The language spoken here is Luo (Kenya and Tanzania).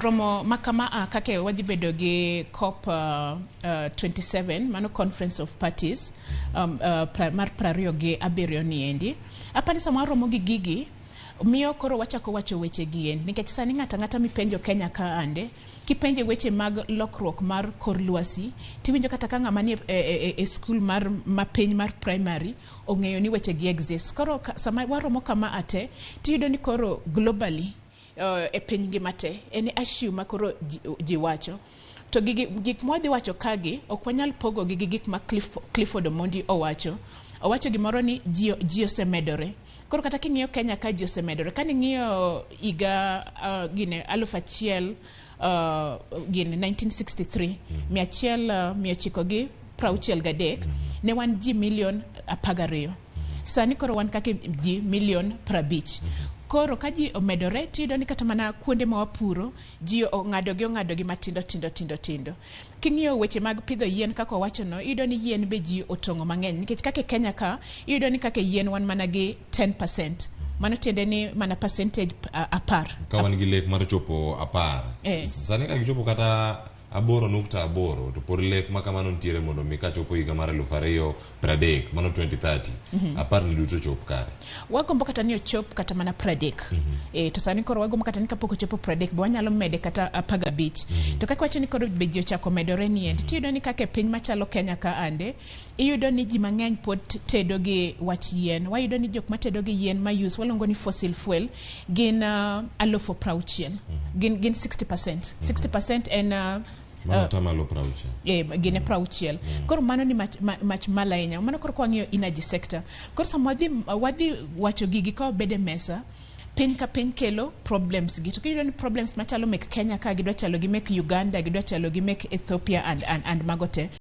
Romo makama kake wadhi bedo gi COP 27 mano Conference of Parties mar 27 ni endi. Apani sama romo gi gigi miyo koro wachako wacho weche gi endi nikech sani ng'ata mipenjo Kenya ka ande kipenje weche mag lokruok mar kor lwasi tiwinjo kata ka ng'ama ni e school mar mapiny mar primary ong'eyo ni weche gi exist. Koro sama waromo kama ate tiyudo ni koro globally e piny ngima te en issue ma koro ji wacho to gik mwadhi wacho kagi ok wanyal pogo gi gik ma Clifford Omondi owacho gimoro ni ji osemedore. Koro kata king'iyo Kenya ka ji osemedore ka ning'iyo iga gine 1963 1963 ne wan ji milion 12 sani koro wan kake ji milion 50. Koro ka ji omedore tiyudo ni kata mana kuonde ma wapuro ji ong'ado gi matindo tindo. King'iyo weche mag pidho yien kaka wacho no iyudo ni yien be ji otong'o mang'eny nikech kaka Kenya ka iyudo ni kaka yien wan mana gi 10%. Mano tiende ni mana percentage 10 ka wan gi lek mar chopo 10 sani ka gichopo kata 8.8 to pod lek ma kamano ntiere mondo mi ka chopo higa mar 2030 mano 2030 10 ni duto chop kare wagombo kata ni ochop kata mana 30 to sani koro wagombo kata ni kapok ochopo 30 bo wanyalo mede kata 15 to kaka wacho ni koro be ji ochako medore ni endi tiyudo ni kaka piny machalo Kenya ka ande iyudo ni ji mang'eny pod tedo gi wach yien wayudo ni jok matedo gi yien ma use walongo ni fossil fuel gin 60% gin 60% en atamalo prauche gine prauchiel koro mano ni mach malainya mano koro kwang'iyo energy sector koro sama wadhi wacho gigi ka obede mesa piny ka piny kelo problems gi to kiyudo ni problems machalo mek Kenya ka gidwa chalo gi mek Uganda gidwa chalo gi mek Ethiopia and magote